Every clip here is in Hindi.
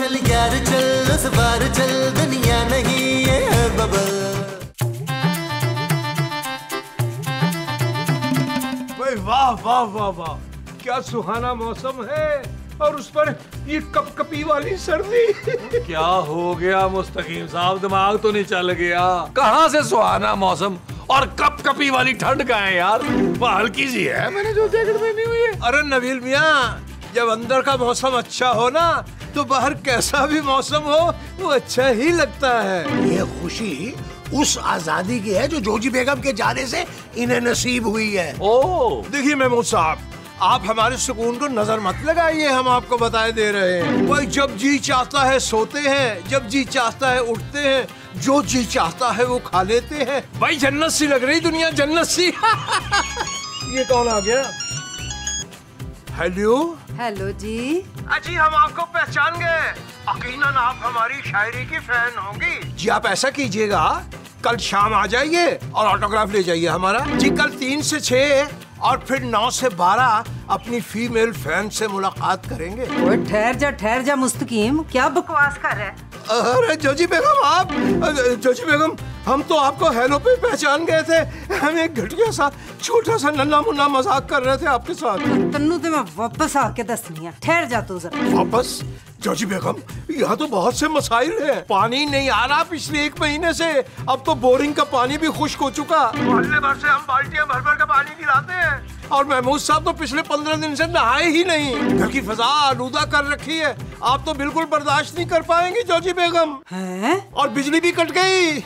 चल यार चल, उस बार चल, दुनिया नहीं ये है बबल। भाई वाह वाह वाह वाह, क्या सुहाना मौसम है, और उस पर ये कपकपी वाली सर्दी। क्या हो गया मुस्तकीम साहब, दिमाग तो नहीं चल गया? कहाँ से सुहाना मौसम और कपकपी वाली ठंड का है यार? वो हल्की सी है, मैंने जो जैकेट पहनी हुई है। अरे नबील मियाँ, जब अंदर का मौसम अच्छा हो ना, तो बाहर कैसा भी मौसम हो वो अच्छा ही लगता है। ये खुशी उस आजादी की है जो जोजी बेगम के जाने से इन्हें नसीब हुई है। ओह देखिए महमूद साहब, आप हमारे सुकून को नजर मत लगाइए, हम आपको बताए दे रहे हैं। भाई जब जी चाहता है सोते हैं, जब जी चाहता है उठते हैं, जो जी चाहता है वो खा लेते हैं। भाई जन्नत सी लग रही दुनिया, जन्नत सी। ये कौन आ गया? हेलो हेलो जी। अजी हम आपको पहचान गए, यकीनन आप हमारी शायरी की फैन होंगी। जी आप ऐसा कीजिएगा, कल शाम आ जाइए और ऑटोग्राफ ले जाइए हमारा। जी कल 3 से 6 और फिर 9 से 12 अपनी फीमेल फैन से मुलाकात करेंगे। ओए ठहर जा मुस्तकीम, क्या बकवास कर रहा है? अरे जोजी बेगम आप, जोजी बेगम हम तो आपको हेलो पे पहचान गए थे। हम एक घटिया सा छोटा सा नन्ना मुन्ना मजाक कर रहे थे आपके साथ। तन्नू तो मैं वापस आके दसनी है, ठहर जा तू जरा। वापस? जोजी बेगम यहाँ तो बहुत से मसाइल हैं। पानी नहीं आ रहा पिछले 1 महीने से, अब तो बोरिंग का पानी भी खुश्क हो चुका। मोहल्ले भर से हम बाल्टियां भर भर का पानी गिराते हैं, और महमूद साहब तो पिछले 15 दिन से नहाए ही नहीं। घर की फजा आलूदा कर रखी है, आप तो बिल्कुल बर्दाश्त नहीं कर पाएंगी जोजी बेगम। हैं? और बिजली भी कट गई,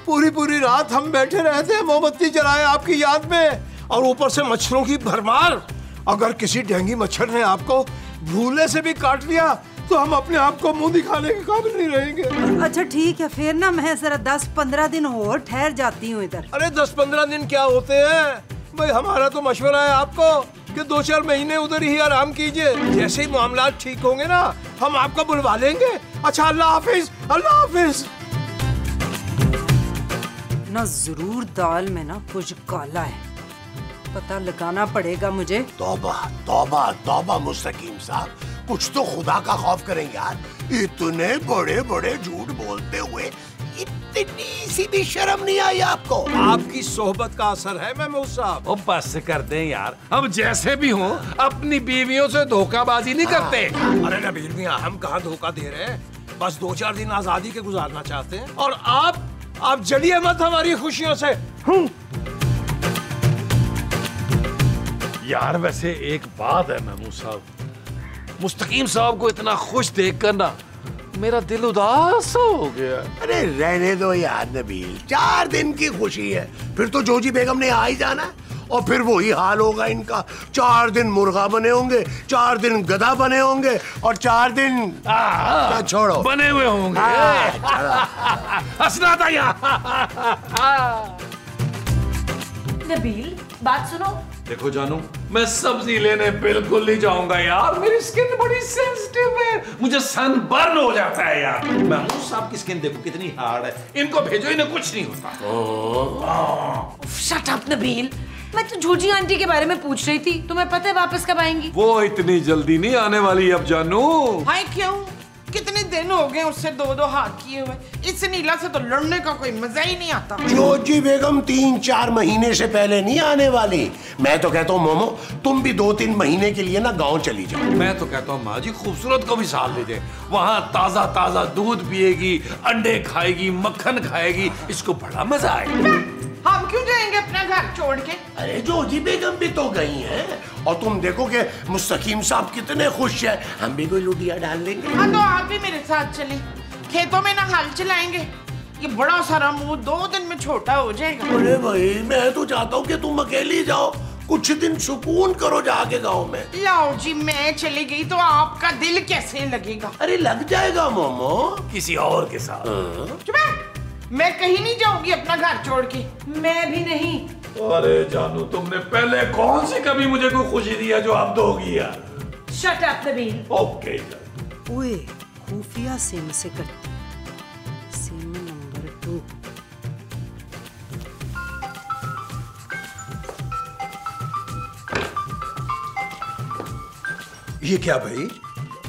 पूरी रात हम बैठे रहे थे मोमबत्ती जलाए आपकी याद में, और ऊपर से मच्छरों की भरमार। अगर किसी डेंगू मच्छर ने आपको भूले से भी काट लिया तो हम अपने आप को मुंह दिखाने के काबिल नहीं रहेंगे। अच्छा ठीक है, फिर ना मैं जरा 10-15 दिन और ठहर जाती हूँ इधर। अरे 10-15 दिन क्या होते हैं भाई, हमारा तो मशवरा है आपको कि 2-4 महीने उधर ही आराम कीजिए। जैसे ही मामला ठीक होंगे ना, हम आपको बुलवा लेंगे। अच्छा अल्लाह हाफिज, अल्लाह हाफिज। ना जरूर दाल में ना कुछ काला है, पता लगाना पड़ेगा मुझे। तौबा तौबा तौबा मुस्तकीम साहब, कुछ तो खुदा का खौफ करें यार। इतने बड़े बड़े झूठ बोलते हुए इतनी सी भी शर्म नहीं आई आपको? आपकी सोहबत का असर है महमूद साहब। ओ बस कर दें यार, हम जैसे भी हों अपनी बीवियों से धोखाबाजी नहीं करते। अरे नबील मियां, हम कहाँ धोखा दे रहे हैं, बस 2-4 दिन आजादी के गुजारना चाहते हैं। और आप जलिए मत हमारी खुशियों से। यार वैसे एक बात है महमूद साहब, मुस्तकीम साहब को इतना खुश देखकर ना मेरा दिल उदास हो गया। अरे रहने दो यार नबील, 4 दिन की खुशी है, फिर तो जोजी बेगम ने आ ही जाना, और फिर वही हाल होगा इनका। 4 दिन मुर्गा बने होंगे, 4 दिन गधा बने होंगे, और 4 दिन छोड़ो बने हुए होंगे। हंसना था यहाँ। नबील बात सुनो। देखो जानू, मैं सब्जी लेने बिल्कुल नहीं जाऊंगा यार, मेरी स्किन बड़ी सेंसिटिव है, मुझे सन बर्न हो जाता है यार। महमूद साहब की स्किन देखो कितनी हार्ड है, इनको भेजो, इन्हें कुछ नहीं होता। शट अप नबील, मैं तो जोजी आंटी के बारे में पूछ रही थी, तुम्हें पता है वापस कब आएंगी? वो इतनी जल्दी नहीं आने वाली अब जानू। हाय क्यों? कितने दिन हो गए उससे 2-2 हाथ किए हुए, इस नीला से तो लड़ने का कोई मजा ही नहीं आता। जोजी बेगम 3-4 महीने से पहले नहीं आने वाली। मैं तो कहता हूँ मोमो, तुम भी 2-3 महीने के लिए ना गांव चली जाओ। मैं तो कहता हूँ माँ जी खूबसूरत को भी साथ ले जाए, वहाँ ताजा ताजा दूध पिएगी, अंडे खाएगी, मक्खन खाएगी, इसको बड़ा मजा आएगा। हम क्यों जाएंगे अपना घर छोड़ के? अरे जोजी बेगम भी तो गई हैं, और तुम देखो कि मुस्तकीम साहब कितने खुश हैं, हम भी कोई लुटिया डाल देंगे। हाँ तो आप भी मेरे साथ चले, खेतों में ना हल चलाएंगे, ये बड़ा सारा मुंह 2 दिन में छोटा हो जाएगा। अरे भाई मैं तो चाहता हूँ कि तुम अकेली जाओ, कुछ दिन सुकून करो जाके गाँव में। लाओ जी, मैं चली गई तो आपका दिल कैसे लगेगा? अरे लग जाएगा मोमो, किसी और के साथ। चुप है, मैं कहीं नहीं जाऊंगी अपना घर छोड़ के। मैं भी नहीं। अरे जानू, तुमने पहले कौन सी कभी मुझे कोई खुशी दी है जो अब दोगी यार? Shut up Nabeel. ओके ओए खुफिया सिम से करते, सिम नंबर 2। ये क्या भाई,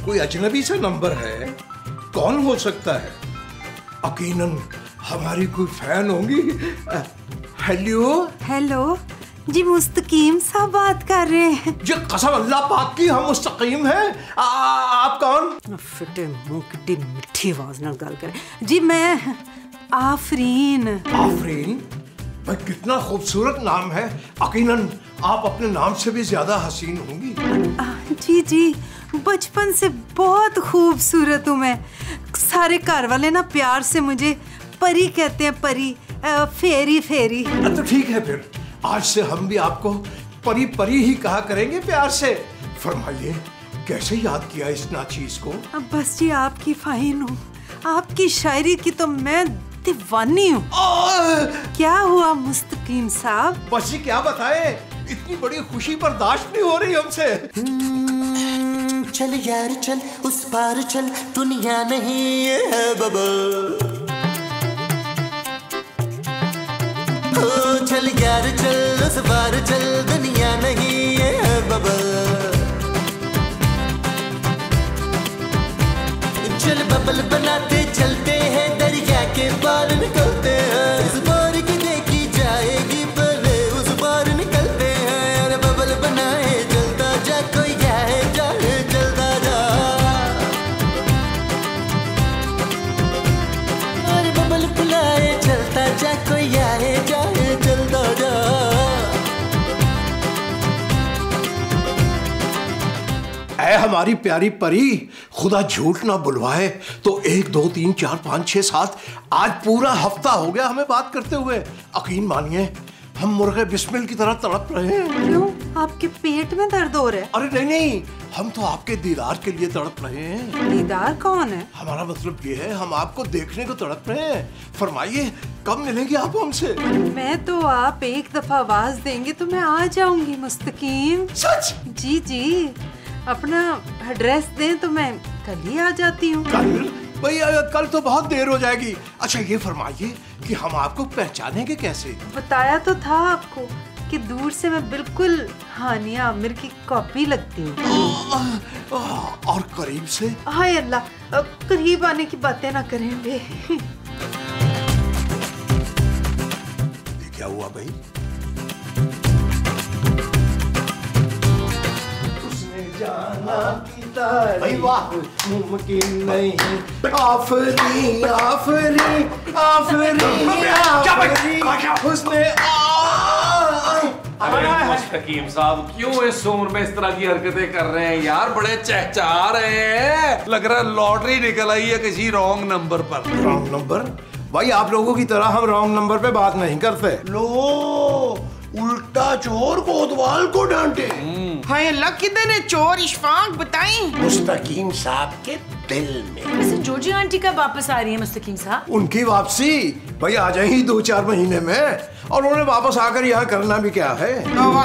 कोई अजनबी सा नंबर है? कौन हो सकता है? यकीनन हमारी कोई फैन होंगी। हेलो हेलो जी, मुस्तकीम साहब बात कर रहे हैं। जी कसम अल्लाह पाक की, हम मुस्तकीम हैं। आप कौन? फिटे मुंह कितनी मिठी आवाज नाल गल करे। जी मैं आफरीन। आफरीन भाई, कितना खूबसूरत नाम है। यकीनन आप अपने नाम से भी ज्यादा हसीन होंगी। जी जी, बचपन से बहुत खूबसूरत हूँ मैं। सारे घर वाले ना प्यार से मुझे परी कहते हैं, परी, फेरी फेरी। तो ठीक है, फिर आज से हम भी आपको परी परी ही कहा करेंगे प्यार से। फरमाइए, कैसे याद किया इस नाचीज को? बस जी आपकी फाइन हूँ, आपकी शायरी की तो मैं दीवानी हूँ। क्या हुआ मुस्तकीम साहब? बस जी क्या बताएं, इतनी बड़ी खुशी बर्दाश्त नहीं हो रही हमसे। चल यार चल, उस पार चल, दुनिया नहीं है बबल। चल यार चल, उस पार चल, दुनिया नहीं है बबल। चल बबल बनाते चलते हैं, दरिया के पार निकलते हैं। उस पार की देखी जाएगी पहले, उस पार निकलते हैं। अरे बबल बनाए चलता जा, कोई जाए जाए चलता जा। अरे बबल बुलाए चलता जा, कोई आए जाए चलता जा। ऐ हमारी प्यारी परी, खुदा झूठ ना बुलवाए तो 1 2 3 4 5 6 7 आज पूरा हफ्ता हो गया हमें बात करते हुए। यकीन मानिए हम मुर्गे बिस्मिल की तरह तड़प रहे हैं। क्यों, आपके पेट में दर्द हो रहा है? अरे नहीं नहीं, हम तो आपके दीदार के लिए तड़प रहे हैं। दीदार कौन है? हमारा मतलब ये है, हम आपको देखने को तड़प रहे हैं। फरमाइए, कब मिलेंगे आप हमसे? मैं तो आप एक दफा आवाज देंगे तो मैं आ जाऊंगी मुस्तकीम। सच? जी जी, अपना एड्रेस दें तो मैं कल ही आ जाती हूँ। कल? भैया कल तो बहुत देर हो जाएगी। अच्छा ये फरमाइए कि हम आपको पहचानेंगे कैसे? बताया तो था आपको कि दूर से मैं बिल्कुल हानिया आमिर की कॉपी लगती हूँ। और करीब से? हाय अल्लाह, करीब आने की बातें ना करें बे। ये क्या हुआ भाई? जाना भाई वाह, मुमकिन नहीं। आफरी आफरी आफरी उसने मुस्तकीम साहब क्यों इस उम्र में इस तरह की हरकतें कर रहे हैं यार? बड़े चहचहा रहे हैं, लग रहा है लॉटरी निकल आई है किसी रॉन्ग नंबर पर। Wrong number? भाई आप लोगों की तरह हम रॉन्ग नंबर पे बात नहीं करते। लो, उल्टा चोर कोतवाल को डांटे। हाय अल्लाह, किधर है चोर? इशफाक बताएं। मुस्तकीम साहब के दिल में। वैसे जोजी आंटी कब वापस आ रही है मुस्तकीम साहब? उनकी वापसी भाई आ जाएगी 2-4 महीने में, और उन्हें वापस आकर यहाँ करना भी क्या है।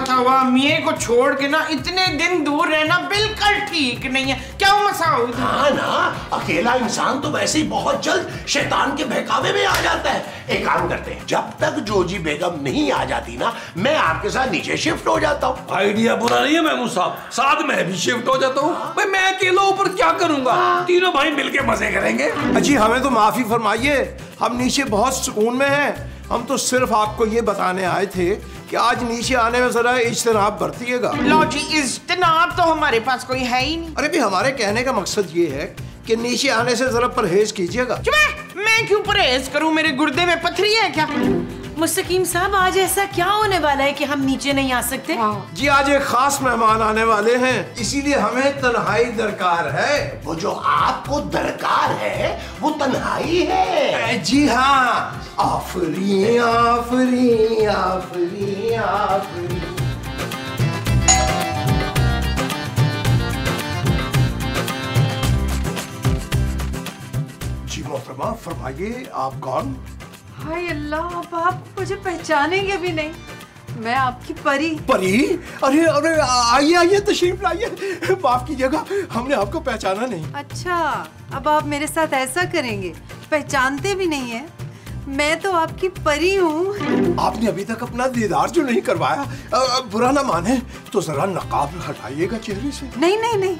तवा मियाँ को छोड़ के ना इतने दिन दूर रहना बिल्कुल ठीक नहीं है। क्या मसाउद? हाँ ना, अकेला इंसान तो वैसे ही बहुत जल्द शैतान के बहकावे में आ जाता है। एक काम करते हैं, जब तक जोजी बेगम नहीं आ जाती ना, मैं आपके साथ नीचे शिफ्ट हो जाता हूँ। आइडिया बुरा नहीं है महमूद साहब, साथ में भी शिफ्ट हो जाता हूँ। भाई मैं अकेला ऊपर क्या करूंगा, तीनों भाई मिलके मजे करेंगे। जी हमें तो माफी फरमाइए, हम नीचे बहुत सुकून में हैं। हम तो सिर्फ आपको ये बताने आए थे कि आज नीचे आने में जरा इज्तनाब बरतिएगा। लो जी, इज्तनाब तो हमारे पास कोई है ही नहीं। अरे भी हमारे कहने का मकसद ये है कि नीचे आने से जरा परहेज कीजिएगा। मैं क्यों परहेज करूं? मेरे गुर्दे में पथरी है क्या? मुस्तकीम साहब, आज ऐसा क्या होने वाला है कि हम नीचे नहीं आ सकते? जी आज एक खास मेहमान आने वाले हैं, इसीलिए हमें तन्हाई दरकार है। वो जो आपको दरकार है वो तन्हाई है। जी हाँ, आफरी आफरी आफरी आफरी। जी मोहतरमा, फरमाइए आप कौन? हाय अल्लाह, अब आप मुझे पहचानेंगे भी नहीं। मैं आपकी परी। परी? अरे अरे आइए आइए, तशरीफ लाइए। माफ कीजिएगा, हमने आपको पहचाना नहीं। अच्छा, अब आप मेरे साथ ऐसा करेंगे, पहचानते भी नहीं है? मैं तो आपकी परी हूँ। आपने अभी तक अपना दीदार जो नहीं करवाया, बुरा ना माने तो जरा नकाब हटाइएगा चेहरे से। नहीं नहीं नहीं,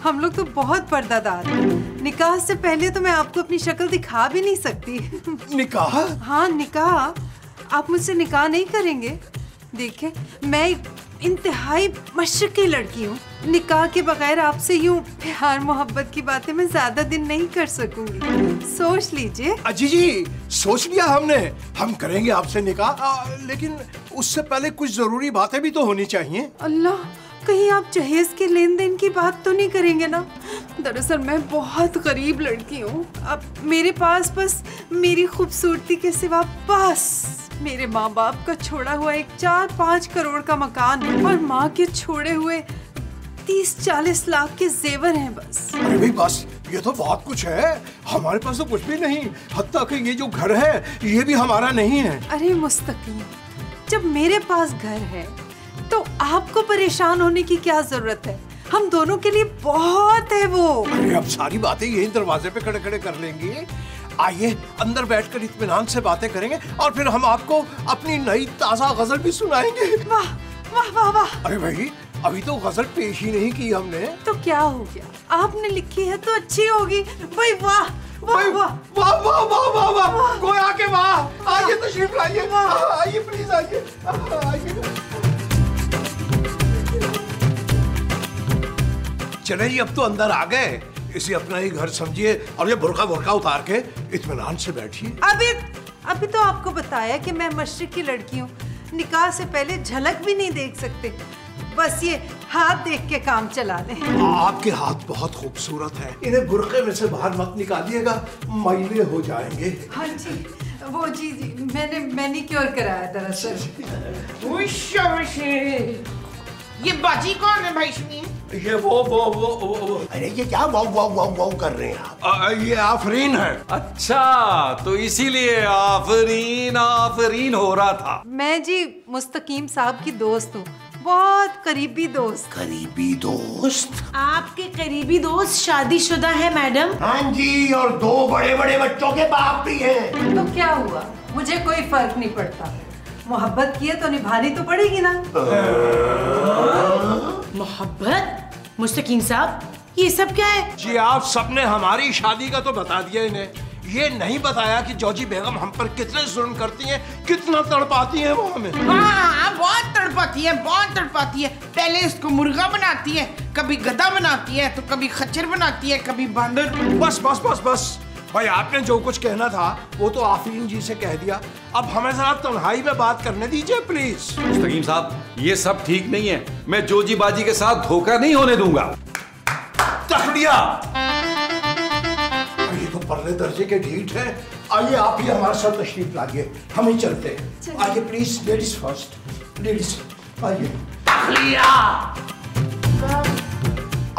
हम लोग तो बहुत पर्दादार हैं। निकाह से पहले तो मैं आपको अपनी शक्ल दिखा भी नहीं सकती। निकाह? हाँ निकाह। आप मुझसे निकाह नहीं करेंगे? देखिए मैं इंतहाई मशरकी लड़की हूँ। निकाह के बगैर आपसे यूं प्यार मोहब्बत की बातें मैं ज्यादा दिन नहीं कर सकूंगी। सोच लीजिए। अजी जी सोच लिया हमने, हम करेंगे आपसे निकाह, लेकिन उससे पहले कुछ जरूरी बातें भी तो होनी चाहिए। अल्लाह, कहीं आप जहेज के लेन देन की बात तो नहीं करेंगे ना? दरअसल मैं बहुत गरीब लड़की हूँ। अब मेरे पास बस मेरी खूबसूरती के सिवा बस मेरे माँ बाप का छोड़ा हुआ एक 4-5 करोड़ का मकान और माँ के छोड़े हुए 30-40 लाख के जेवर हैं बस। अरे भाई बस, ये तो बहुत कुछ है। हमारे पास तो कुछ भी नहीं, हत्ता कि ये जो घर है ये भी हमारा नहीं है। अरे मुस्तकीम, जब मेरे पास घर है तो आपको परेशान होने की क्या जरूरत है? हम दोनों के लिए बहुत है वो। अरे अब सारी बातें यही दरवाजे पे खड़े खड़े कर लेंगे। आइए अंदर बैठकर इत्मीनान से बातें करेंगे और फिर हम आपको अपनी नई ताजा गजल भी सुनाएंगे। वाह वाह वाह वाह। अरे भाई अभी तो गजल पेश ही नहीं की हमने। तो क्या हो गया, आपने लिखी है तो अच्छी होगी। भाई वाह वाह वाह वाह वाह वाह वाह वाह, गोया के वाह। आइए तशरीफ लाइए, आइए प्लीज आइए आइए। चले जी, अब तो अंदर आ गए, इसे अपना ही घर समझिए और ये बुर्का उतार के इत्मीनान से बैठिए। अभी तो आपको बताया कि मैं मशरिक की लड़की हूँ। निकाह से पहले झलक भी नहीं देख सकते, बस ये हाथ देख के काम चला लें। आपके हाथ बहुत खूबसूरत हैं, इन्हें बुर्के में से बाहर मत निकालिएगा, मैले हो जाएंगे। हाँ जी, वो जी मैंने मैनिक्योर कराया दरअसल। ये बाजी कौन है भाई इसमें? ये वो। अरे ये क्या वाव वाव वाव वाव कर रहे हैं आप? ये आफरीन है। अच्छा, तो इसीलिए आफरीन आफरीन हो रहा था। मैं जी मुस्तकीम साहब की दोस्त हूँ, बहुत करीबी दोस्त। करीबी दोस्त? आपके करीबी दोस्त शादीशुदा है मैडम? हाँ जी, और 2 बड़े बच्चों के बाप भी हैं। तो क्या हुआ, मुझे कोई फर्क नहीं पड़ता। मोहब्बत की है तो निभानी तो पड़ेगी ना। मोहब्बत? मुस्तकीम साहब ये सब क्या है? जी आप सबने हमारी शादी का तो बता दिया, इन्हें ये नहीं बताया कि जॉजी बेगम हम पर कितने जुल्म करती हैं, कितना तड़पाती हैं वो हमें। हाँ, बहुत तड़पाती है, बहुत तड़पाती है। पहले इसको मुर्गा बनाती है, कभी गधा बनाती है, तो कभी खच्चर बनाती है, कभी बांदर। बस बस बस बस भाई, आपने जो कुछ कहना था वो तो आफरीन जी से कह दिया, अब हमें जरा तन्हाई में बात करने दीजिए प्लीज। मुस्तकीम साहब ये सब ठीक नहीं है, मैं जोजी बाजी के साथ धोखा नहीं होने दूंगा। तखलिया, ये तो परले दर्जे के ढीठ है। आइए आप ही हमारे साथ तशरीफ लाइए, हम ही चलते हैं। आइए प्लीज, लेडीज फर्स्ट, लेडीज आइए। तखलिया,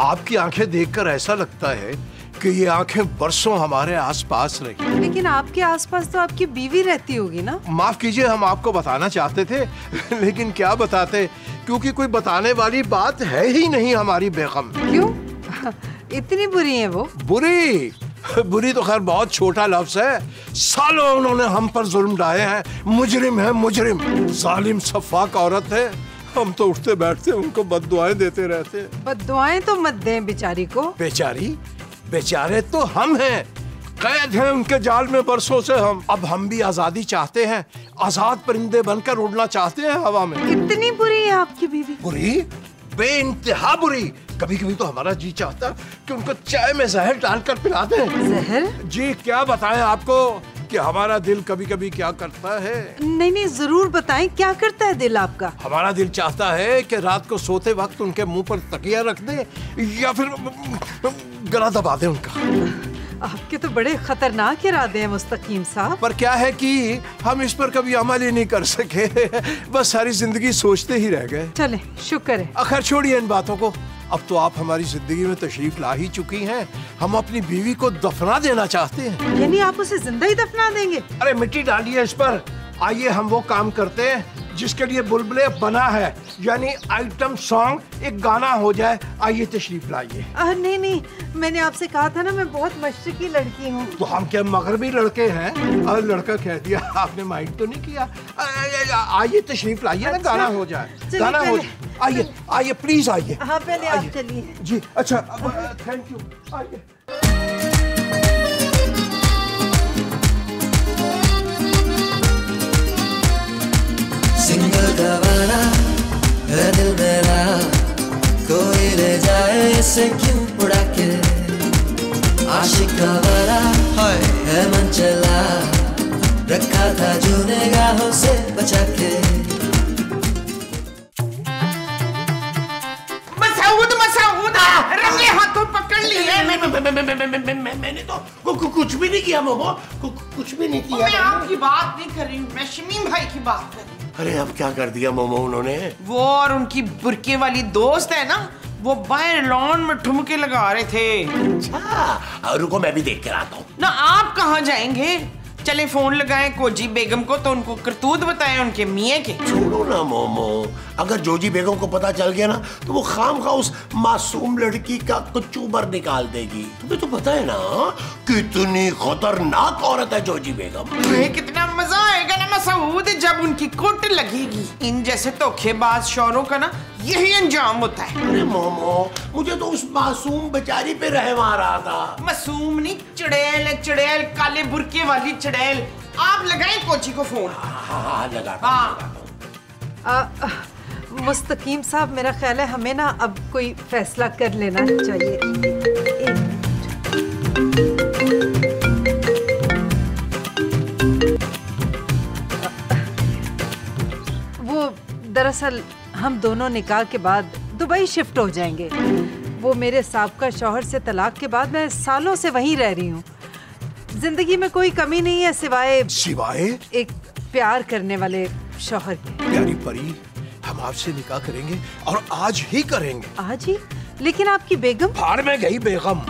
आपकी आंखें देखकर ऐसा लगता है कि ये आंखें बरसों हमारे आसपास रही। लेकिन आपके आसपास तो आपकी बीवी रहती होगी ना? माफ कीजिए, हम आपको बताना चाहते थे लेकिन क्या बताते, क्योंकि कोई बताने वाली बात है ही नहीं हमारी बेगम। क्यों? इतनी बुरी है वो? बुरी तो खैर बहुत छोटा लफ्ज है। सालों उन्होंने हम पर जुल्म ढाए हैं, मुजरिम है मुजरिम, जालिम सफाक औरत है। हम तो उठते बैठते उनको बद्दुआएं देते रहते। बद्दुआएं तो मत दें बेचारी को। बेचारे तो हम हैं, कैद हैं उनके जाल में बरसों से हम। अब हम भी आजादी चाहते हैं, आजाद परिंदे बनकर उड़ना चाहते हैं हवा में। इतनी बुरी है आपकी बीवी? बुरी, बेइंतहा बुरी। कभी कभी तो हमारा जी चाहता कि उनको चाय में जहर डालकर पिला दें। जहर? जी क्या बताएं आपको कि हमारा दिल कभी कभी क्या करता है। नहीं जरूर बताएं, क्या करता है दिल आपका? हमारा दिल चाहता है कि रात को सोते वक्त उनके मुंह पर तकिया रख दे या फिर गला दबा दे उनका। आपके तो बड़े खतरनाक इरादे हैं मुस्तकीम साहब। पर क्या है कि हम इस पर कभी अमल ही नहीं कर सके, बस सारी जिंदगी सोचते ही रह गए। चले, शुक्र है। आखिर छोड़िए इन बातों को, अब तो आप हमारी जिंदगी में तशरीफ ला ही चुकी हैं। हम अपनी बीवी को दफना देना चाहते हैं। यानी आप उसे जिंदा ही दफना देंगे? अरे मिट्टी डालिए इस पर। आइए हम वो काम करते हैं जिसके लिए बुलबुले बना है, यानी आइटम सॉन्ग, एक गाना हो जाए। आइए तशरीफ लाइए। नहीं नहीं, मैंने आपसे कहा था ना मैं बहुत मशरकी लड़की हूँ। तो हम क्या मगरबी लड़के हैं? लड़का कह दिया, आपने माइंड तो नहीं किया। आइए तशरीफ लाइए ना, गाना हो जाए, गाना हो जाए। आइए आइए प्लीज आइए। हाँ पहले आप चलिए। जी अच्छा, थैंक यू। आइए। सिंगल गवारा है दिल मेरा, कोई ले जाए इसे क्यों उड़ा के। आशिक गवारा है मन चला, रखा था जो निगाहों से बचा के। मसाऊद रंगे हाथों पकड़ लिए। मैंने तो कुछ भी नहीं किया मोमो, कुछ भी नहीं किया। मैं आपकी बात नहीं कर रही हूँ, मैं शमीम भाई की बात कर रही हूँ। अरे अब क्या कर दिया मोमो उन्होंने? वो और उनकी बुरके वाली दोस्त है ना, वो बाहर लॉन में ठुमके लगा रहे थे। अच्छा रुको, मैं भी देख कर आता हूँ। ना आप कहाँ जाएंगे? चले फोन लगाएं कोजी बेगम को तो उनको करतूत बताएं उनके मियाँ के। छोड़ो ना मोमो, अगर जोजी बेगम को पता चल गया ना तो वो खामखा उस मासूम लड़की का कुचूबर निकाल देगी। तुम्हें तो पता है ना कितनी खतरनाक औरत है जोजी बेगम। कितना मजा आएगा ना मसूद जब उनकी कुट लगेगी। इन जैसे धोखेबाज शौरों का ना यही अंजाम होता है। अरे मोमो, मुझे तो उस मासूम बेचारी पे रहम आ रहा था। मासूम नहीं, चुड़ैल चुड़ैल, काले बुरके वाली चुड़ैल। आप लगाएं कोची को फोन। हाँ लगाता हूँ। मुस्तकीम साहब, मेरा ख्याल है हमें ना अब कोई फैसला कर लेना चाहिए। वो दरअसल हम दोनों निकाह के बाद दुबई शिफ्ट हो जाएंगे। वो मेरे साबका शौहर से तलाक के बाद मैं सालों से वहीं रह रही हूँ। जिंदगी में कोई कमी नहीं है सिवाय एक प्यार करने वाले शौहर के। प्यारी परी, हम आपसे निकाह करेंगे और आज ही करेंगे। आज ही? लेकिन आपकी बेगम? भाड़ में गई बेगम।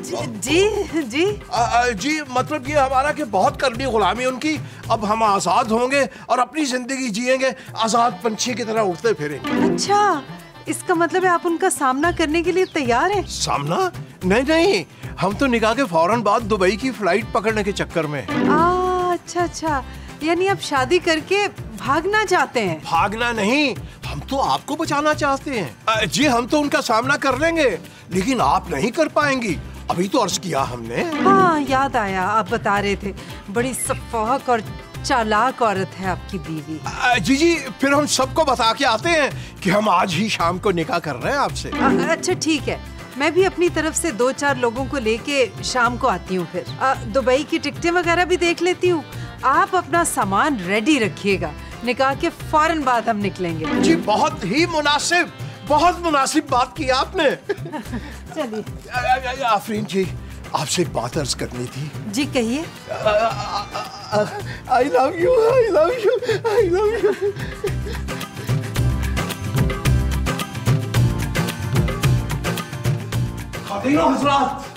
जी जी जी मतलब ये हमारा कि बहुत करनी गुलामी उनकी। अब हम आजाद होंगे और अपनी जिंदगी जिएंगे, आजाद पंछी की तरह उड़ते फिरेंगे। अच्छा, इसका मतलब है आप उनका सामना करने के लिए तैयार हैं? सामना? नहीं, हम तो निकाह के फौरन बाद दुबई की फ्लाइट पकड़ने के चक्कर में। अच्छा, यानी आप शादी करके भागना चाहते हैं? भागना नहीं, हम तो आपको बचाना चाहते हैं। जी हम तो उनका सामना कर लेंगे, लेकिन आप नहीं कर पाएंगी। अभी तो अर्ज किया हमने। हाँ याद आया, आप बता रहे थे बड़ी सफाक और चालाक औरत है आपकी बीवी। जी फिर हम सबको बता के आते हैं कि हम आज ही शाम को निकाह कर रहे हैं आपसे। अच्छा ठीक है, मैं भी अपनी तरफ से 2-4 लोगों को लेके शाम को आती हूँ। फिर दुबई की टिकटें वगैरह भी देख लेती हूँ। आप अपना सामान रेडी रखिएगा, निकाह के फौरन बाद हम निकलेंगे। जी बहुत ही मुनासिब, बहुत मुनासिब बात की आपने। चलिए। आफरीन जी, आपसे एक बात अर्ज करनी थी। जी कहिए। I love you, I love you, I love you। खातिनों हज़रात,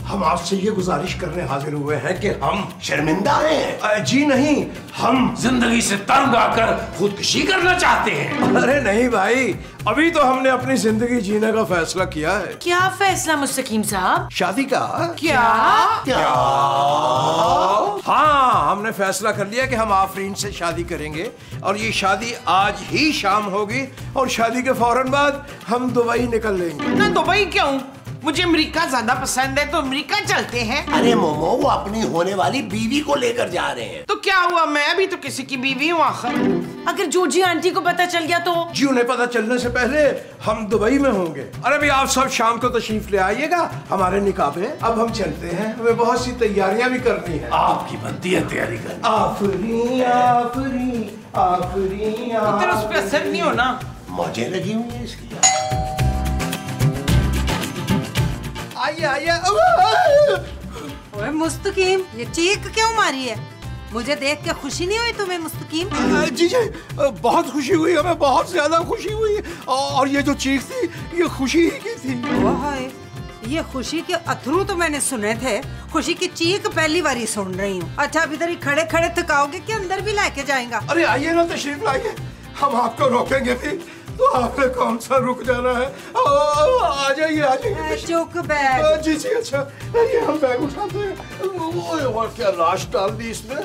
हम आपसे ये गुजारिश करने हाजिर हुए हैं कि हम शर्मिंदा हैं। जी नहीं, हम जिंदगी से तंग आकर खुदकुशी करना चाहते हैं। अरे नहीं भाई, अभी तो हमने अपनी जिंदगी जीने का फैसला किया है। क्या फैसला मुस्तकीम साहब? शादी का। क्या? हाँ, हमने फैसला कर लिया कि हम आफरीन से शादी करेंगे और ये शादी आज ही शाम होगी और शादी के फौरन बाद हम दुबई निकल लेंगे। ना दुबई क्यों? मुझे अमेरिका ज्यादा पसंद है, तो अमेरिका चलते हैं। अरे मोमो, वो अपनी होने वाली बीवी को लेकर जा रहे हैं। तो क्या हुआ, मैं भी तो किसी की बीवी हूँ आखिर। अगर जोजी आंटी को पता चल गया तो? जी उन्हें पता चलने से पहले हम दुबई में होंगे। अरे भी आप सब शाम को तशरीफ ले आइएगा हमारे निकाह पे। अब हम चलते हैं, हमें बहुत सी तैयारियां भी करनी है। आपकी बनती है तैयारी करनी। आफरीन आफरीन आफरीन। तो उस पर असर नहीं होना। मौजें लगी हुई है इसकी। आइए। ओए मुस्तकीम, ये चीख क्यों मारी है? मुझे देख के खुशी नहीं हुई तुम्हें मुस्तकीम? जी बहुत खुशी हुई, हमें बहुत ज्यादा खुशी हुई। और ये जो चीख थी ये खुशी ही की थी। ये खुशी के अथरू तो मैंने सुने थे, खुशी की चीख पहली बारी सुन रही हूँ। अच्छा अब इधर ही खड़े खड़े थकाओगे कि अंदर भी लेके जाएगा? अरे आइए ना, तशरीफ लाइए। हम आपको रोकेंगे भी तो आपने कौन सा रुक जाना है। आ जाइए चुक बैग। जी अच्छा, ये हम बैग उठाते हैं। और क्या लाश डाल दी इसमें।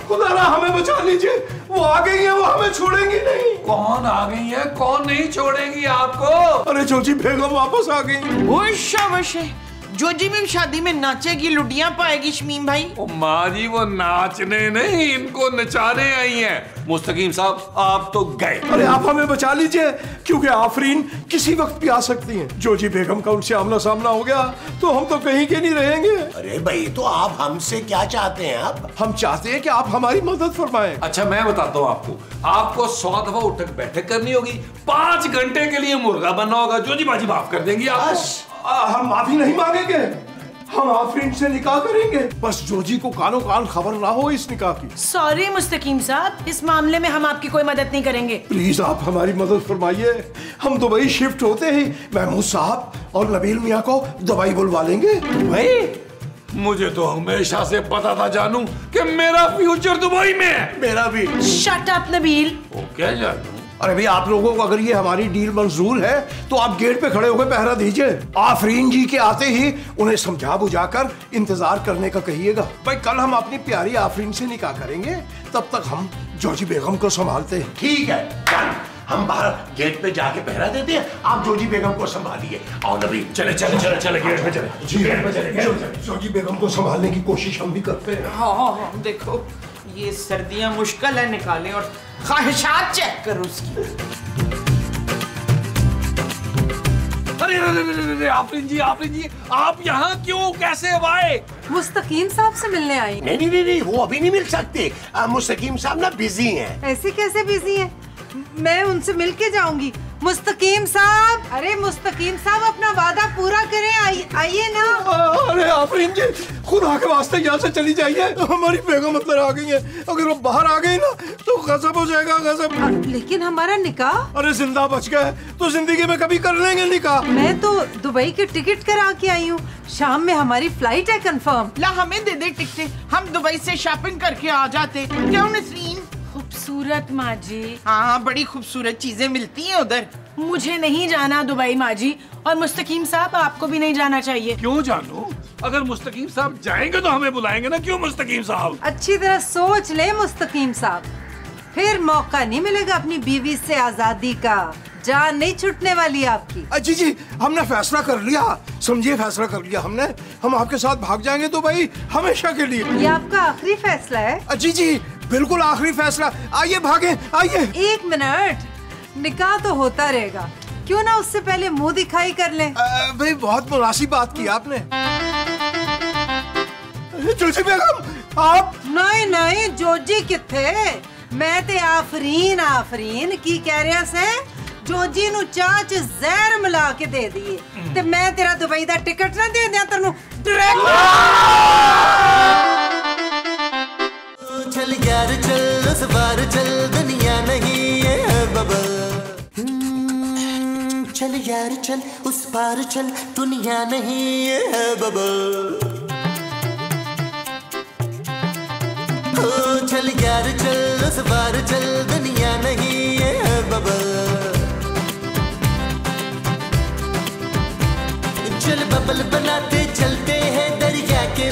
खुदारा हमें बचा लीजिए, वो आ गई है, वो हमें छोड़ेंगी नहीं। कौन आ गई है, कौन नहीं छोड़ेंगी आपको। अरे जोजी बेगम वापस आ गई। वो शाबाश है, जोजी में शादी में नाचेगी, लुटियां पाएगी शमीम भाई। ओ माँ जी, वो नाचने नहीं, इनको नचाने आई हैं। मुस्तकीम साहब आप तो गए। अरे आप हमें बचा लीजिए, क्योंकि आफरीन किसी वक्त भी आ सकती हैं। जोजी बेगम का उनसे आमना सामना हो गया तो हम तो कहीं के नहीं रहेंगे। अरे भाई, तो आप हमसे क्या चाहते हैं? अब हम चाहते हैं कि आप हमारी मदद फरमाएं। अच्छा मैं बताता हूँ आपको 100 दफा उठक बैठक करनी होगी, 5 घंटे के लिए मुर्गा बनना होगा। जोजी बाजी माफ कर देंगी आपको। हम माफी नहीं मांगेंगे, हम आफरीन से निकाह करेंगे। बस जोजी को कानो कान खबर ना हो इस निकाह की। सॉरी मुस्तकीम साहब, इस मामले में हम आपकी कोई मदद नहीं करेंगे। प्लीज आप हमारी मदद फरमाइए। हम दुबई शिफ्ट होते ही महमूद साहब और नबील मियाँ को दुबई बुलवा लेंगे। भाई मुझे तो हमेशा से पता था जानू कि मेरा फ्यूचर दुबई में है। मेरा भी। Shut up Nabeel. क्या जानू? अरे भाई, आप लोगों को अगर ये हमारी डील मंजूर है तो आप गेट पे खड़े होकर पहरा दीजिए। आफरीन जी के आते ही उन्हें समझा बुझाकर इंतजार करने का कहिएगा। भाई कल हम अपनी प्यारी आफरीन से निकाह करेंगे, तब तक हम जोजी बेगम को संभालते हैं। ठीक है, हम बाहर गेट पे जाके पहरा देते हैं, आप जोजी बेगम को संभालिए। और नबी चले गेट पे चले। जी गेट पे चले। जोजी बेगम को संभालने की कोशिश हम भी करते हैं। हाँ, देखो ये सर्दियां मुश्किल है निकालें, और ख्वाहिशात चेक करो उसकी। अरे आफरीन जी आप यहाँ क्यों, कैसे आए? मुस्तकीम साहब से मिलने आई। नहीं, वो अभी नहीं मिल सकते। मुस्तकीम साहब ना बिजी हैं। ऐसे कैसे बिजी हैं? मैं उनसे मिल के जाऊंगी। मुस्तकीम साहब, अरे मुस्तकीम साहब अपना वादा पूरा करें, आइए ना। अरे आफरीन जी, खुदा के वास्ते यहाँ से चली जाइए, हमारी बेगम अंदर आ गई है। अगर वो बाहर आ गई ना तो गजब हो जाएगा, गजब। लेकिन हमारा निकाह? अरे जिंदा बच गए तो जिंदगी में कभी कर लेंगे निकाह। मैं तो दुबई की टिकट करा के आई हूँ, शाम में हमारी फ्लाइट है कंफर्म। ला हमें दे दे टिकटें, हम दुबई से शॉपिंग करके आ जाते। क्यों नसरीन? खूबसूरत माँ जी। हाँ, बड़ी खूबसूरत चीजें मिलती हैं उधर। मुझे नहीं जाना दुबई माँ जी, और मुस्तकीम साहब आपको भी नहीं जाना चाहिए। क्यों जानू? अगर मुस्तकीम साहब जाएंगे तो हमें बुलाएंगे ना। क्यों मुस्तकीम साहब? अच्छी तरह सोच ले मुस्तकीम साहब, फिर मौका नहीं मिलेगा अपनी बीवी से आजादी का। जान नहीं छूटने वाली आपकी। जी हमने फैसला कर लिया, समझिए फैसला कर लिया हमने। हम आपके साथ भाग जाएंगे तो भाई हमेशा के लिए। ये आपका आखिरी फैसला है? जी बिल्कुल आखिरी फैसला। आइए भागे, आइए। 1 मिनट, निकाह तो होता रहेगा, क्यों ना उससे पहले मुंह दिखाई कर लें। भाई बहुत मुनासिब बात की आपने। जोजी बेगम आप? नहीं, जोजी किथे? मैं ते आफरीन की कह रहा से जोजी नु चाह च जहर मिला के दे दिए ते मैं तेरा दुबई दा टिकट ना दे दिया तेनू डायरेक्ट। चल यार चल, उस बार चल, दुनिया नहीं है बबल। चल यार चल, उस पार चल, दुनिया नहीं है बबल। चल यार चल, उस बार चल, दुनिया नहीं है बबल। चल बबल बनाते चलते हैं दरिया के